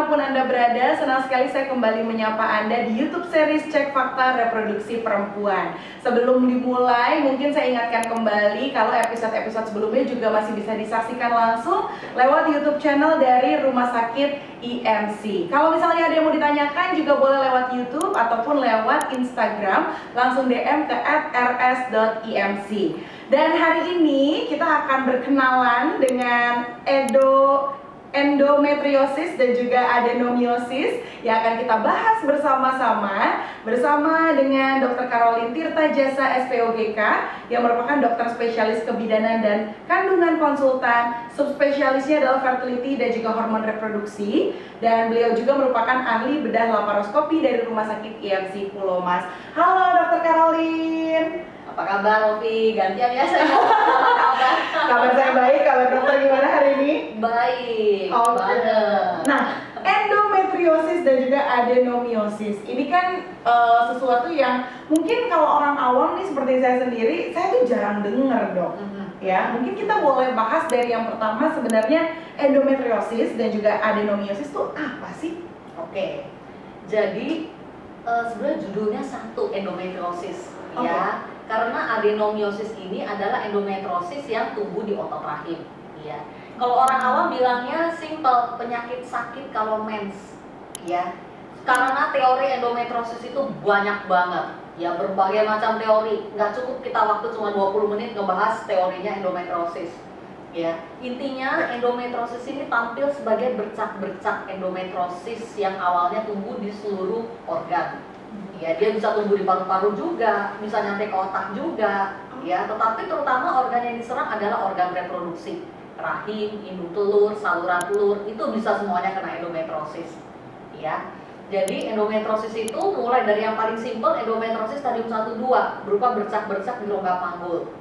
dimanapun Anda berada, senang sekali saya kembali menyapa Anda di YouTube series Cek Fakta Reproduksi Perempuan. Sebelum dimulai, mungkin saya ingatkan kembali kalau episode-episode sebelumnya juga masih bisa disaksikan langsung lewat YouTube channel dari Rumah Sakit IMC. Kalau misalnya ada yang mau ditanyakan juga boleh lewat YouTube ataupun lewat Instagram, langsung DM ke @rs.imc. Dan hari ini kita akan berkenalan dengan endometriosis dan juga adenomiosis yang akan kita bahas bersama dengan Dr. Caroline Tirta Jasa SPOGK yang merupakan dokter spesialis kebidanan dan kandungan konsultan. Subspesialisnya adalah fertility dan juga hormon reproduksi, dan beliau juga merupakan ahli bedah laparoskopi dari Rumah Sakit IMC Pulau Mas. Halo Dr. Caroline. Apa kabar, Rofi? Gantian ya saya mau kabar. Kabar saya baik, kabar dokter gimana hari ini? Baik, banget. Nah, endometriosis dan juga adenomiosis ini kan sesuatu yang mungkin kalau orang awam nih seperti saya sendiri, saya tuh jarang dengar dok. Ya, mungkin kita boleh bahas dari yang pertama, sebenarnya endometriosis dan juga adenomiosis itu apa sih? Oke, jadi sebenarnya judulnya satu, endometriosis, ya. Karena adenomiosis ini adalah endometriosis yang tumbuh di otot rahim, ya. Kalau orang awam bilangnya simple, penyakit sakit kalau mens, ya. Karena teori endometriosis itu banyak banget, ya, berbagai macam teori. Nggak cukup kita waktu cuma 20 menit ngebahas teorinya endometriosis, ya. Intinya endometriosis ini tampil sebagai bercak-bercak endometriosis yang awalnya tumbuh di seluruh organ. Ya, dia bisa tumbuh di paru-paru juga, bisa nyampe ke otak juga, ya. Tetapi terutama organ yang diserang adalah organ reproduksi, rahim, induk telur, saluran telur, itu bisa semuanya kena endometriosis, ya. Jadi endometriosis itu mulai dari yang paling simpel, endometriosis stadium 1-2, berupa bercak-bercak di rongga panggul,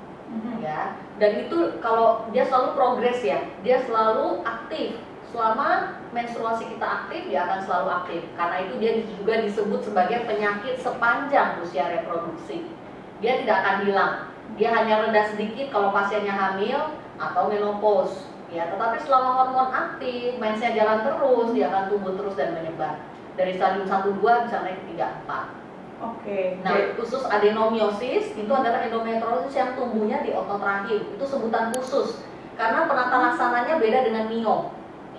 ya. Dan itu kalau dia selalu progres, ya, dia selalu aktif. Selama menstruasi kita aktif, dia akan selalu aktif. Karena itu dia juga disebut sebagai penyakit sepanjang usia reproduksi. Dia tidak akan hilang. Dia hanya reda sedikit kalau pasiennya hamil atau menopause. Ya, tetapi selama hormon aktif, mensnya jalan terus, dia akan tumbuh terus dan menyebar. Dari stadium 1-2 bisa naik ke 3-4. Oke. Nah, khusus adenomiosis itu adalah endometriosis yang tumbuhnya di otot rahim. Itu sebutan khusus. Karena penata laksananya beda dengan miom.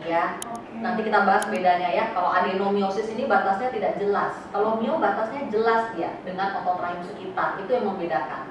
Ya, nanti kita bahas bedanya ya. Kalau adenomiosis ini batasnya tidak jelas. Kalau miom batasnya jelas dia dengan otot rahim sekitar. Itu yang membedakan.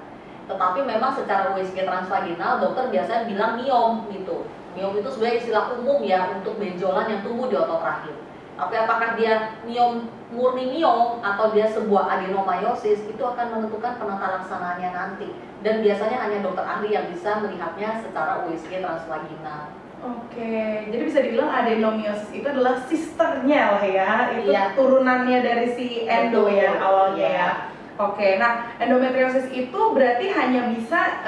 Tetapi memang secara USG transvaginal dokter biasanya bilang miom gitu. Miom itu sebenarnya istilah umum ya untuk benjolan yang tumbuh di otot rahim. Tapi apakah dia miom murni miom atau dia sebuah adenomyosis, itu akan menentukan penata laksanaannya nanti. Dan biasanya hanya dokter ahli yang bisa melihatnya secara USG transvaginal. Oke, jadi bisa dibilang adenomiosis itu adalah sisternya lah ya, itu iya, turunannya dari si endo ya awalnya ya. Oke, nah endometriosis itu berarti hanya bisa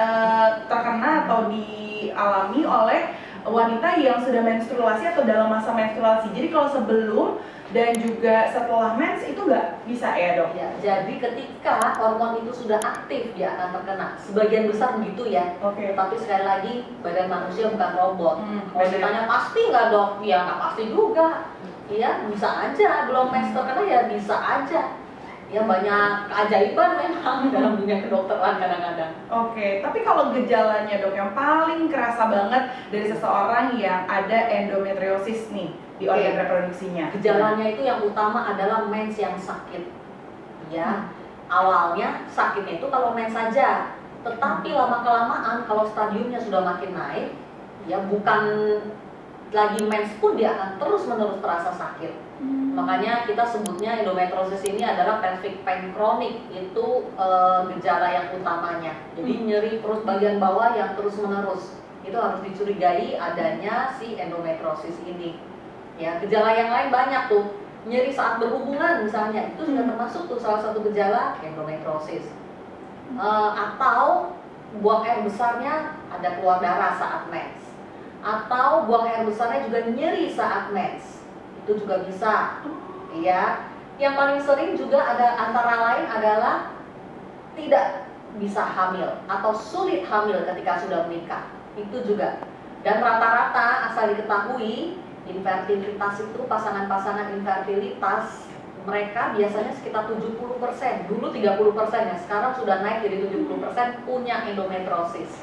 terkena atau dialami oleh wanita yang sudah menstruasi atau dalam masa menstruasi. Jadi kalau sebelum dan juga setelah mens itu nggak bisa ya dok? Ya, jadi ketika hormon itu sudah aktif dia akan terkena. Sebagian besar begitu ya. Tapi sekali lagi badan manusia bukan robot. Kalau ditanya pasti nggak dok? Ya nggak pasti juga. Iya, bisa aja. Belum mens terkena ya bisa aja. Ya banyak keajaiban memang dalam dunia kedokteran kadang-kadang. Oke, tapi kalau gejalanya dok yang paling kerasa banget dari seseorang yang ada endometriosis nih di organ reproduksinya. Gejalanya itu yang utama adalah mens yang sakit. Ya, awalnya sakitnya itu kalau mens saja. Tetapi lama-kelamaan kalau stadiumnya sudah makin naik, ya bukan lagi mens pun dia akan terus-menerus terasa sakit. Makanya kita sebutnya endometriosis ini adalah pelvic pain kronik. Itu gejala yang utamanya. Jadi nyeri perut bagian bawah yang terus-menerus. Itu harus dicurigai adanya si endometriosis ini. Ya, gejala yang lain banyak tuh. Nyeri saat berhubungan misalnya, itu juga termasuk tuh salah satu gejala endometriosis. Atau buang air besarnya ada keluar darah saat mens. Atau buang air besarnya juga nyeri saat mens. Itu juga bisa. Ya. Yang paling sering juga ada antara lain adalah tidak bisa hamil atau sulit hamil ketika sudah menikah. Itu juga. Dan rata-rata asal diketahui Infertilitas itu pasangan-pasangan infertilitas mereka biasanya sekitar 70%, dulu 30% ya, sekarang sudah naik jadi 70% punya endometriosis.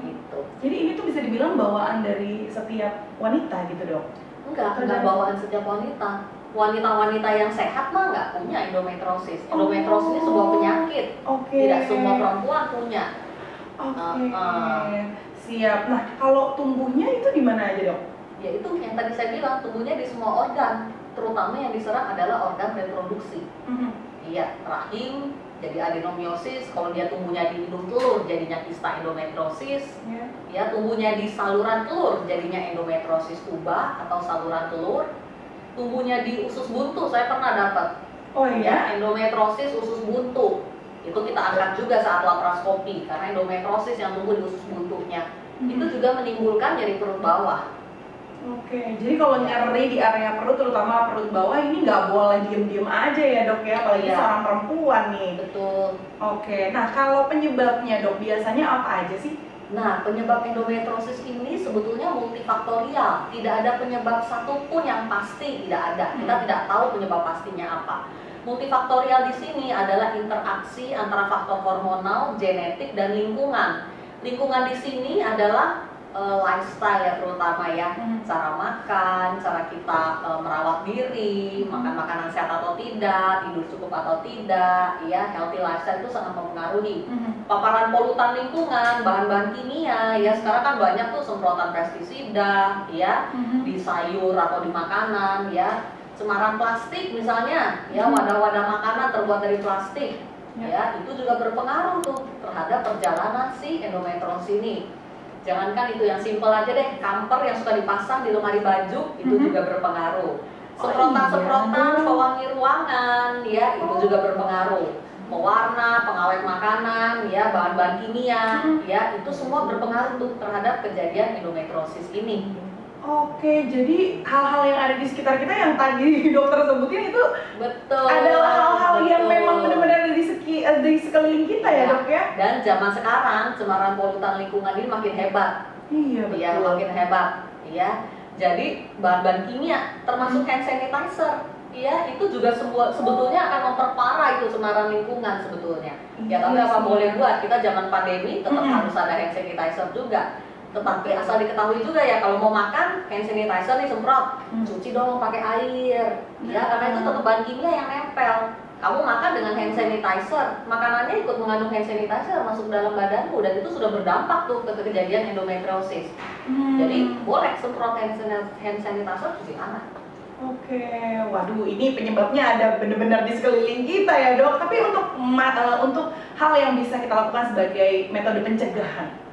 Gitu. Jadi ini tuh bisa dibilang bawaan dari setiap wanita gitu dok? Enggak bawaan setiap wanita. Wanita-wanita yang sehat mah nggak punya endometriosis. Endometriosis ini sebuah penyakit. Tidak semua perempuan punya. Siap. Nah, kalau tumbuhnya itu di mana aja dok? Ya itu yang tadi saya bilang, tumbuhnya di semua organ, terutama yang diserang adalah organ reproduksi. Iya, rahim jadi adenomiosis, kalau dia tumbuhnya di hidung telur jadinya kista endometriosis. Ya, tumbuhnya di saluran telur jadinya endometriosis tuba atau saluran telur. Tumbuhnya di usus buntu, saya pernah dapat. Ya, endometriosis usus buntu. Itu kita angkat juga saat laparoskopi karena endometriosis yang tumbuh di usus buntunya itu juga menimbulkan nyeri perut bawah. Jadi kalau nyeri di area perut, terutama perut bawah, ini nggak boleh diem-diem aja ya dok ya, apalagi seorang perempuan nih. Betul. Nah kalau penyebabnya dok, biasanya apa aja sih? Nah, penyebab endometriosis ini sebetulnya multifaktorial. Tidak ada penyebab satupun yang pasti, tidak ada. Kita tidak tahu penyebab pastinya apa. Multifaktorial di sini adalah interaksi antara faktor hormonal, genetik, dan lingkungan. Lingkungan di sini adalah lifestyle ya, terutama ya, cara makan, cara kita merawat diri, makan makanan sehat atau tidak, tidur cukup atau tidak, ya, healthy lifestyle itu sangat mempengaruhi. Paparan polutan lingkungan, bahan-bahan kimia, ya sekarang kan banyak tuh semprotan pestisida, ya, di sayur atau di makanan, ya, cemaran plastik misalnya, ya, wadah-wadah makanan terbuat dari plastik, ya, itu juga berpengaruh tuh terhadap perjalanan si endometriosis ini. Jangankan itu, yang simpel aja deh, kamper yang suka dipasang di lemari baju itu juga berpengaruh. Semprotan-semprotan pewangi ruangan, ya, itu juga berpengaruh. Pewarna, pengawet makanan, ya, bahan-bahan kimia, ya, itu semua berpengaruh tuh terhadap kejadian endometriosis ini. Jadi hal-hal yang ada di sekitar kita yang tadi dokter sebutin itu adalah hal-hal yang memang benar-benar di sekeliling kita ya dok ya. Dan zaman sekarang cemaran polutan lingkungan ini makin hebat. Iya betul. Ya, makin hebat. Ya, jadi bahan-bahan kimia termasuk hand sanitizer, ya, itu juga sebetulnya akan memperparah itu cemaran lingkungan sebetulnya. Ya, tapi apa boleh buat, kita zaman pandemi tetap harus ada hand sanitizer juga. Tetapi asal diketahui juga ya, kalau mau makan hand sanitizer nih semprot, cuci dong pakai air, ya, karena itu tetap bahan kimia yang nempel. Kamu makan dengan hand sanitizer, makanannya ikut mengandung hand sanitizer masuk dalam badanmu, dan itu sudah berdampak tuh ke kejadian endometriosis. Jadi boleh semprot hand sanitizer, cuci tangan. Waduh, ini penyebabnya ada benar-benar di sekeliling kita ya dok. Tapi untuk hal yang bisa kita lakukan sebagai metode pencegahan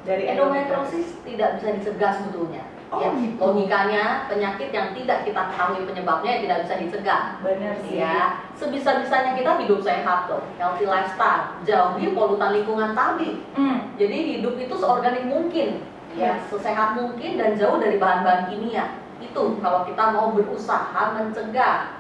dari endometriosis tidak bisa dicegah sebetulnya. Ya, gitu. Logikanya penyakit yang tidak kita ketahui penyebabnya tidak bisa dicegah. Benar sih. Ya, sebisa-bisanya kita hidup sehat loh, healthy lifestyle, jauhi polutan lingkungan tadi. Jadi hidup itu seorganik mungkin, ya, sesehat mungkin dan jauh dari bahan-bahan kimia. Itu kalau kita mau berusaha mencegah.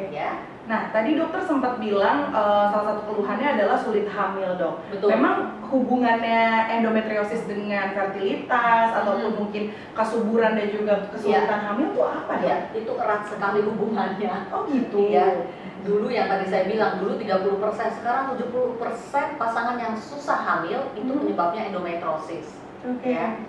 Ya. Nah, tadi dokter sempat bilang salah satu keluhannya adalah sulit hamil, dok. Betul. Memang hubungannya endometriosis dengan fertilitas ataupun mungkin kesuburan dan juga kesulitan hamil itu apa, dok? Ya, itu erat sekali hubungannya. Gitu. Ya. Dulu yang tadi saya bilang, dulu 30%, sekarang 70% pasangan yang susah hamil itu penyebabnya endometriosis. Ya.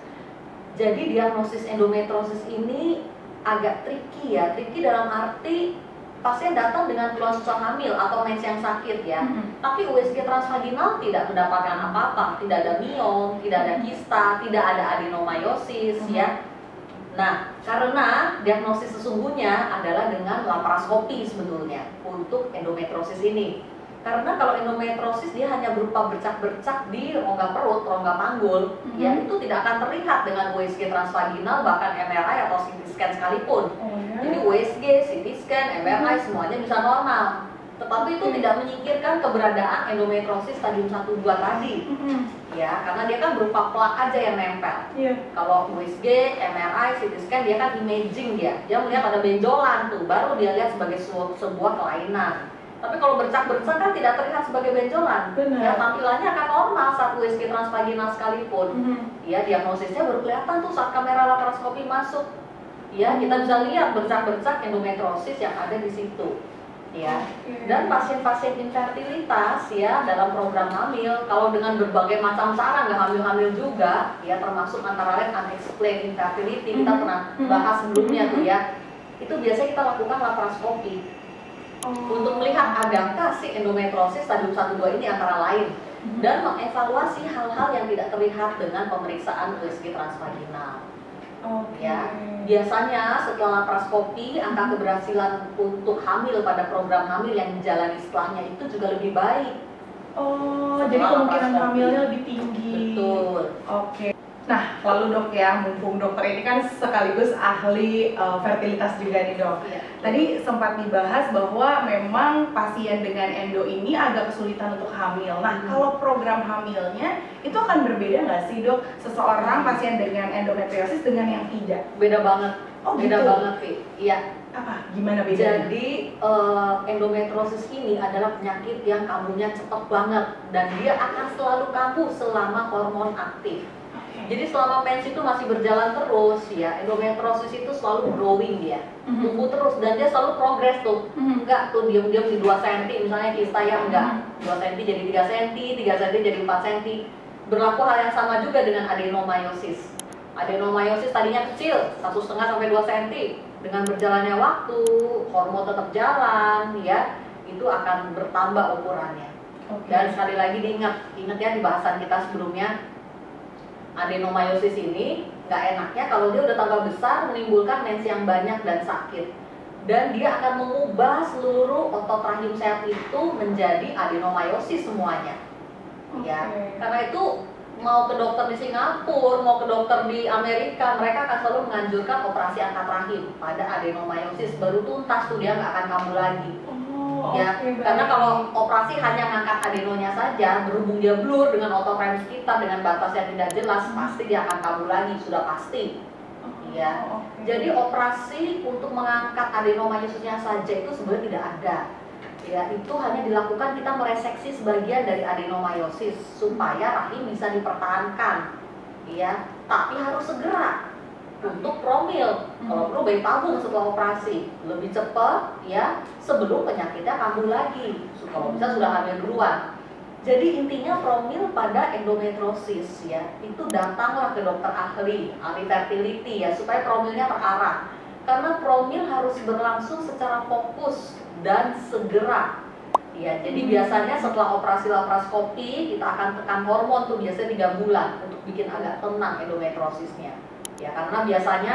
Jadi diagnosis endometriosis ini agak tricky ya, tricky dalam arti pasien datang dengan keluhan susah hamil atau mens yang sakit ya, tapi USG transvaginal tidak mendapatkan apa-apa, tidak ada miom, tidak ada kista, tidak ada adenomyosis ya. Nah, karena diagnosis sesungguhnya adalah dengan laparoskopi sebetulnya untuk endometriosis ini. Karena kalau endometriosis dia hanya berupa bercak-bercak di rongga perut, rongga panggul, ya, itu tidak akan terlihat dengan USG transvaginal, bahkan MRI atau CT scan sekalipun. Jadi USG, CT scan, MRI semuanya bisa normal. Tetapi itu tidak menyingkirkan keberadaan endometriosis stadium 1-2 tadi. Ya, karena dia kan berupa plak aja yang nempel. Kalau USG, MRI, CT scan dia kan imaging dia melihat ada benjolan tuh, baru dia lihat sebagai sebuah kelainan. Tapi kalau bercak-bercak kan tidak terlihat sebagai benjolan. Benar. Ya, tampilannya akan normal saat USG transvaginal sekalipun. Ya, diagnosisnya baru kelihatan tuh saat kamera laparoskopi masuk. Ya, kita bisa lihat bercak-bercak endometriosis yang ada di situ. Ya. Dan pasien-pasien infertilitas ya dalam program hamil, kalau dengan berbagai macam cara nggak hamil-hamil juga, ya termasuk antara lain unexplained infertility, kita pernah bahas sebelumnya tuh ya. Itu biasanya kita lakukan laparoskopi untuk melihat adakah si endometriosis stadium 1-2 ini antara lain, dan mengevaluasi hal-hal yang tidak terlihat dengan pemeriksaan USG transvaginal. Ya, biasanya setelah laparoskopi angka keberhasilan untuk hamil pada program hamil yang dijalani setelahnya itu juga lebih baik. Jadi kemungkinan hamilnya lebih tinggi. Betul. Nah, lalu dok ya, mumpung dokter ini kan sekaligus ahli fertilitas juga nih dok. Tadi sempat dibahas bahwa memang pasien dengan endo ini agak kesulitan untuk hamil. Nah, kalau program hamilnya itu akan berbeda nggak sih dok? Seseorang pasien dengan endometriosis dengan yang tidak? Beda banget. Beda gitu? banget, Vi. Iya. Apa? Gimana bedanya? Jadi endometriosis ini adalah penyakit yang kambuhnya cepat banget dan dia akan selalu kambuh selama hormon aktif. Jadi selama mens itu masih berjalan terus ya, endometriosis itu selalu growing dia, tumbuh terus dan dia selalu progres tuh. Enggak tuh diam-diam di 2 cm misalnya kista ya enggak. 2 cm jadi 3 cm, 3 cm jadi 4 cm. Berlaku hal yang sama juga dengan adenomyosis. Adenomyosis tadinya kecil, 1,5 sampai 2 cm. Dengan berjalannya waktu, hormon tetap jalan ya, itu akan bertambah ukurannya. Dan sekali lagi ingat ya di bahasan kita sebelumnya, adenomyosis ini nggak enaknya kalau dia udah tambah besar menimbulkan mens yang banyak dan sakit, dan dia akan mengubah seluruh otot rahim sehat itu menjadi adenomyosis semuanya. Ya, karena itu mau ke dokter di Singapura, mau ke dokter di Amerika, mereka akan selalu menganjurkan operasi angkat rahim pada adenomyosis, baru tuntas tuh dia nggak akan kambuh lagi. Ya, karena kalau operasi hanya ngangkat adenonya saja, berhubung dia blur dengan otot rahim sekitar dengan batas yang tidak jelas, pasti dia akan kambuh lagi, sudah pasti. Ya, jadi operasi untuk mengangkat adenomyosisnya saja itu sebenarnya tidak ada. Ya, itu hanya dilakukan kita mereseksi sebagian dari adenomyosis supaya rahim bisa dipertahankan. Ya, tapi harus segera. Untuk promil, kalau perlu bayi tabung setelah operasi lebih cepat ya, sebelum penyakitnya kambuh lagi. Kalau bisa sudah hamil duluan. Jadi intinya promil pada endometriosis ya, itu datanglah ke dokter ahli fertility ya, supaya promilnya terarah. Karena promil harus berlangsung secara fokus dan segera. Ya, jadi biasanya setelah operasi laparoskopi kita akan tekan hormon tuh biasanya 3 bulan untuk bikin agak tenang endometriosisnya. Ya, karena biasanya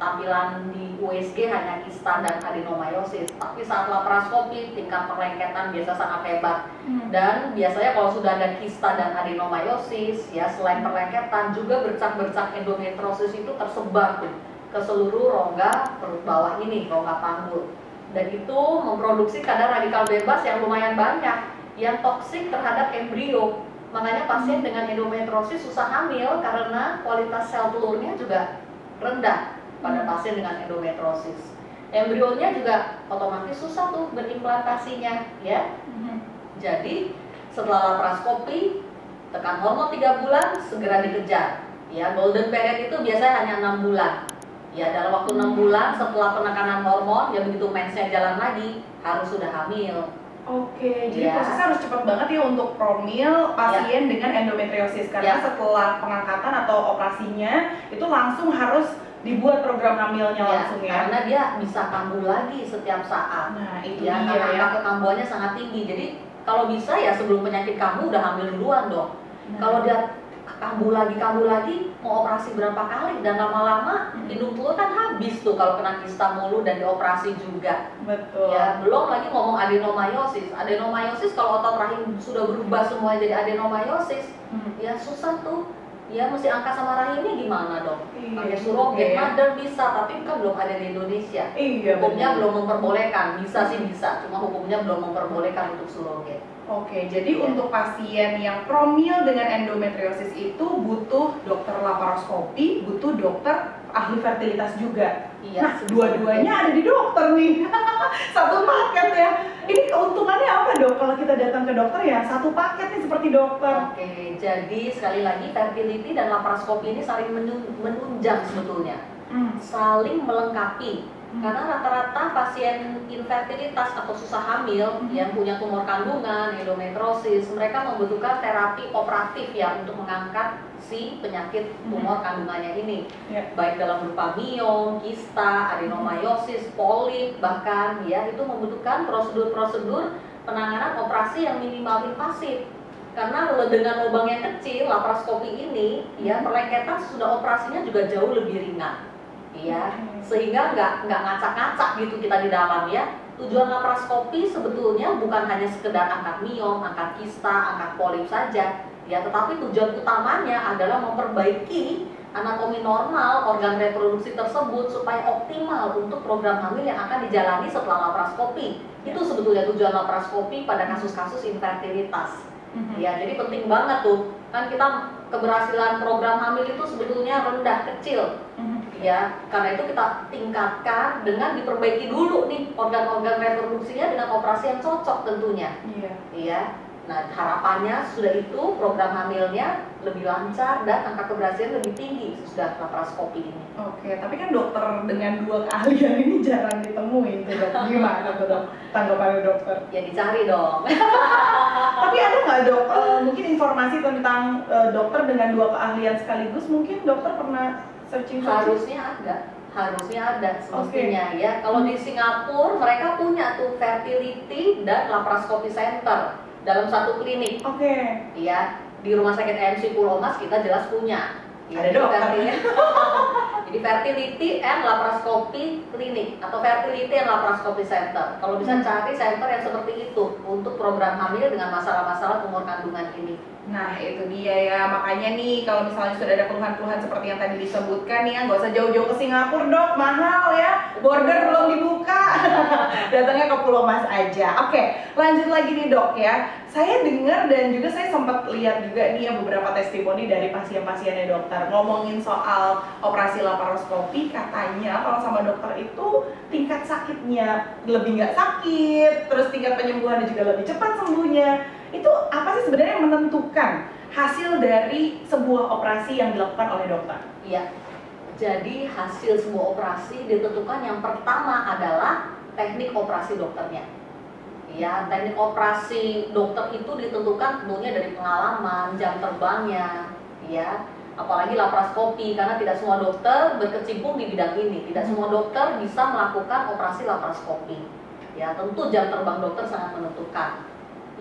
tampilan di USG hanya kista dan adenomyosis, tapi saat laparoskopi tingkat perlengketan biasa sangat hebat. Dan biasanya kalau sudah ada kista dan adenomyosis, ya selain perlengketan juga bercak-bercak endometriosis itu tersebar tuh ke seluruh rongga perut bawah ini, rongga panggul. Dan itu memproduksi kadar radikal bebas yang lumayan banyak, yang toksik terhadap embrio. Makanya pasien dengan endometriosis susah hamil karena kualitas sel telurnya juga rendah pada pasien dengan endometriosis. Embrionya juga otomatis susah tuh berimplantasinya ya. Jadi setelah laparoskopi tekan hormon 3 bulan segera dikejar. Ya, golden period itu biasanya hanya 6 bulan. Ya, dalam waktu 6 bulan setelah penekanan hormon, ya begitu mensnya jalan lagi harus sudah hamil. Jadi prosesnya harus cepat banget ya untuk promil pasien dengan endometriosis, karena setelah pengangkatan atau operasinya itu langsung harus dibuat program hamilnya langsung ya. Karena dia bisa kambuh lagi setiap saat. Nah, itu ya, dia karena ya. angka kekambuhannya sangat tinggi. Jadi kalau bisa ya sebelum penyakit kambuh udah hamil duluan dong. Kalau dia kambuh lagi, mau operasi berapa kali dan lama-lama hidung telur kan habis tuh kalau kena kista mulu dan dioperasi juga. Betul. Ya, belum lagi ngomong adenomyosis. Adenomyosis kalau otot rahim sudah berubah semua jadi adenomyosis, ya susah tuh. Ya mesti angkat sama rahimnya gimana dong? Pakai surrogate mother bisa, tapi kan belum ada di Indonesia. Hukumnya belum memperbolehkan. Bisa sih bisa, cuma hukumnya belum memperbolehkan untuk surrogate. Jadi untuk pasien yang promil dengan endometriosis itu butuh dokter laparoskopi, butuh dokter ahli fertilitas juga. Iya, Nah, dua-duanya ada di dokter nih. Satu paket ya. Ini keuntungannya apa dok kalau kita datang ke dokter ya? Satu paket nih seperti dokter. Oke, jadi sekali lagi fertility dan laparoskopi ini saling menunjang sebetulnya, saling melengkapi. Karena rata-rata pasien infertilitas atau susah hamil yang punya tumor kandungan, endometriosis, mereka membutuhkan terapi operatif ya untuk mengangkat si penyakit tumor kandungannya ini, baik dalam berupa miom, kista, adenomyosis, polip, bahkan ya itu membutuhkan prosedur-prosedur penanganan operasi yang minimal invasif. Karena dengan lubang yang kecil, laparoskopi ini ya perlengketan sesudah operasinya juga jauh lebih ringan. Ya, sehingga nggak ngacak-ngacak gitu kita di dalam ya. Tujuan laparoskopi sebetulnya bukan hanya sekedar angkat miom, angkat kista, angkat polip saja, ya, tetapi tujuan utamanya adalah memperbaiki anatomi normal organ reproduksi tersebut supaya optimal untuk program hamil yang akan dijalani setelah laparoskopi. Itu sebetulnya tujuan laparoskopi pada kasus-kasus infertilitas. Ya, jadi penting banget tuh. Kan kita keberhasilan program hamil itu sebetulnya rendah, kecil. Ya, karena itu kita tingkatkan dengan diperbaiki dulu nih organ-organ reproduksinya dengan operasi yang cocok tentunya. Iya. Nah, harapannya sudah itu program hamilnya lebih lancar dan angka keberhasilan lebih tinggi sudah laparoskopi ini. Oke, tapi kan dokter dengan dua keahlian ini jarang ditemuin tuh dok. Gimana tuh dok? Tanggapan dokter? Ya dicari dong. Tapi ada nggak dok mungkin informasi tentang dokter dengan dua keahlian sekaligus? Mungkin dokter pernah searching? Harusnya ada semestinya ya. Kalau di Singapura mereka punya tuh fertility dan laparoskopi center dalam satu klinik. Iya, di rumah sakit MC Pulau Mas kita jelas punya. Ya, ada dokter. Jadi fertility and laparoskopi klinik atau fertility and laparoskopi center. Kalau bisa cari center yang seperti itu untuk program hamil dengan masalah-masalah tumor kandungan ini. Nah itu dia ya, makanya nih kalau misalnya sudah ada keluhan-keluhan seperti yang tadi disebutkan nih ya, nggak usah jauh-jauh ke Singapura dok, mahal ya, border belum dibuka. Datangnya ke Pulau Mas aja. Oke, lanjut lagi nih dok ya. Saya dengar dan juga saya sempat lihat juga nih ya beberapa testimoni dari pasien-pasiennya dokter ngomongin soal operasi laparoskopi, katanya kalau sama dokter itu tingkat sakitnya lebih nggak sakit, terus tingkat penyembuhannya juga lebih cepat sembuhnya. Itu apa sih sebenarnya yang menentukan hasil dari sebuah operasi yang dilakukan oleh dokter? Iya, jadi hasil sebuah operasi ditentukan yang pertama adalah teknik operasi dokternya. Ya, teknik operasi dokter itu ditentukan tentunya dari pengalaman, jam terbangnya, ya. Apalagi laparoskopi, karena tidak semua dokter berkecimpung di bidang ini. Tidak semua dokter bisa melakukan operasi laparoskopi. Ya, tentu jam terbang dokter sangat menentukan.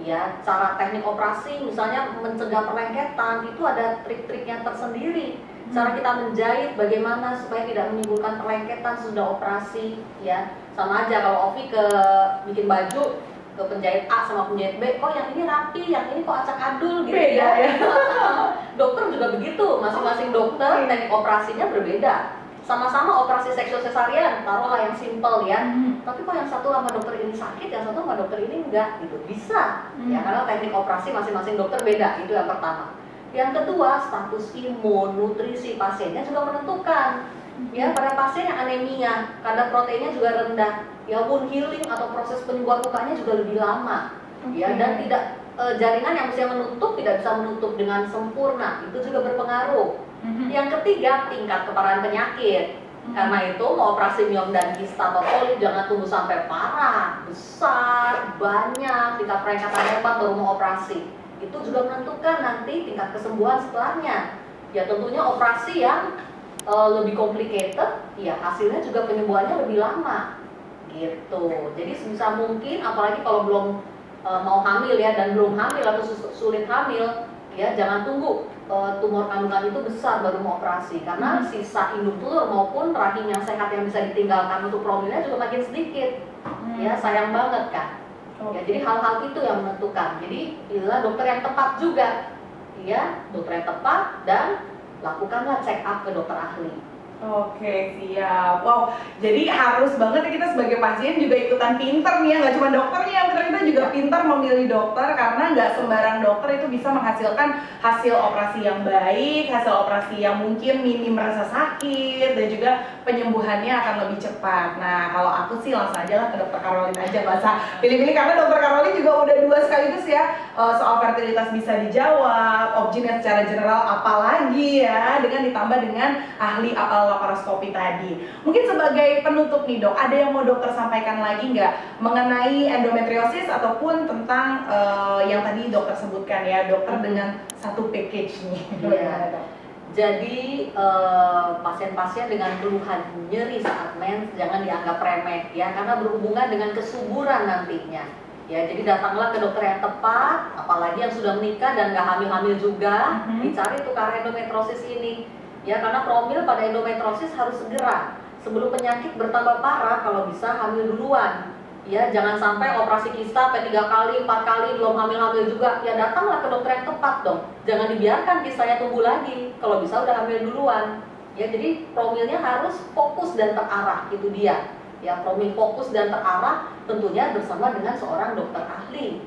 Ya, cara teknik operasi misalnya mencegah perlengketan itu ada trik-triknya tersendiri. Cara kita menjahit bagaimana supaya tidak menimbulkan perlengketan sudah operasi, ya. Sama aja kalau Ovi ke bikin baju ke penjahit A sama penjahit B, kok yang ini rapi, yang ini kok acak-adul gitu. Beda, ya. Dokter juga begitu, masing-masing dokter teknik operasinya berbeda. Sama-sama operasi seksual sesarian, taruhlah yang simple ya. Tapi kok yang satu sama dokter ini sakit, yang satu sama dokter ini enggak gitu. Bisa. Ya, karena teknik operasi masing-masing dokter beda, itu yang pertama. Yang kedua, status imun, nutrisi pasiennya juga menentukan. Ya, pada pasien yang anemia, kadar proteinnya juga rendah, ya wound healing atau proses penyembuhan lukanya juga lebih lama. Ya, dan tidak jaringan yang mestinya menutup tidak bisa menutup dengan sempurna, itu juga berpengaruh. Yang ketiga, tingkat keparahan penyakit. Karena itu mau operasi miom dan kista atau polip jangan tunggu sampai parah, besar, banyak, tingkat perlengketan hebat baru mau operasi. Itu juga menentukan nanti tingkat kesembuhan setelahnya. Ya tentunya operasi yang lebih complicated, ya hasilnya juga penyembuhannya lebih lama. Gitu. Jadi sebisa mungkin, apalagi kalau belum mau hamil ya dan belum hamil atau sulit hamil, ya jangan tunggu tumor kandungan itu besar baru mau operasi, karena sisa induk telur maupun rahim yang sehat yang bisa ditinggalkan untuk promilnya juga makin sedikit. Ya sayang banget kan. Ya, jadi hal-hal itu yang menentukan. Jadi pilihlah dokter yang tepat juga, ya dokter yang tepat dan lakukanlah check up ke dokter ahli. Oke, siap. Wow, jadi harus banget ya kita sebagai pasien juga ikutan pinter nih ya, nggak cuma dokternya, kita juga pinter memilih dokter karena nggak sembarang dokter itu bisa menghasilkan hasil operasi yang baik, hasil operasi yang mungkin minim rasa sakit dan juga penyembuhannya akan lebih cepat. Nah, kalau aku sih langsung aja lah ke dokter Caroline aja, nggak usah pilih-pilih karena dokter Caroline juga udah 2 sekaligus ya, soal fertilitas bisa dijawab, obgyn secara general apalagi ya, dengan ditambah dengan ahli laparoskopi tadi. Mungkin sebagai penutup nih dok, ada yang mau dokter sampaikan lagi nggak mengenai endometriosis ataupun tentang yang tadi dokter sebutkan ya, dokter dengan satu package nih. Iya. Jadi pasien-pasien dengan keluhan nyeri saat mens jangan dianggap remeh ya, karena berhubungan dengan kesuburan nantinya. Ya, jadi datanglah ke dokter yang tepat, apalagi yang sudah menikah dan nggak hamil-hamil juga, dicari tuh karena endometriosis ini. Ya, karena promil pada endometriosis harus segera sebelum penyakit bertambah parah, kalau bisa hamil duluan. Ya, jangan sampai operasi kista sampai 3 kali, 4 kali belum hamil-hamil juga. Ya, datanglah ke dokter yang tepat dong. Jangan dibiarkan kistanya tumbuh lagi. Kalau bisa udah hamil duluan. Ya, jadi promilnya harus fokus dan terarah, itu dia. Ya, promil fokus dan terarah tentunya bersama dengan seorang dokter ahli.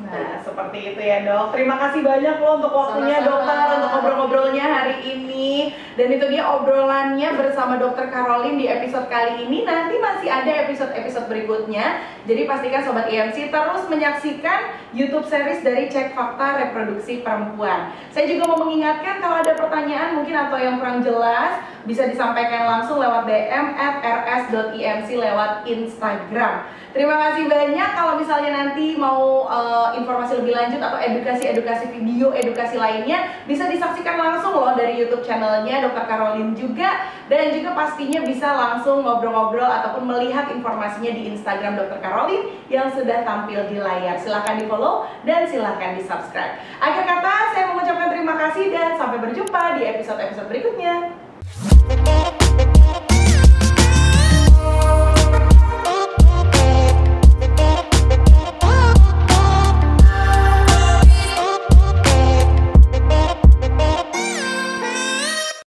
Nah, seperti itu ya dok. Terima kasih banyak loh untuk waktunya dokter, untuk ngobrol-ngobrolnya hari ini. Dan itu dia obrolannya bersama dokter Caroline di episode kali ini. Nanti masih ada episode-episode berikutnya. Jadi pastikan Sobat IMC terus menyaksikan YouTube series dari Cek Fakta Reproduksi Perempuan. Saya juga mau mengingatkan kalau ada pertanyaan mungkin atau yang kurang jelas, bisa disampaikan langsung lewat DM @rs.imc lewat Instagram. Terima kasih banyak. Kalau misalnya nanti mau informasi lebih lanjut atau edukasi video, edukasi lainnya, bisa disaksikan langsung loh dari YouTube channelnya Dr. Caroline juga. Dan juga pastinya bisa langsung ngobrol-ngobrol ataupun melihat informasinya di Instagram Dr. Caroline yang sudah tampil di layar. Silahkan di follow dan silahkan di subscribe. Akhir kata saya mengucapkan terima kasih dan sampai berjumpa di episode-episode berikutnya.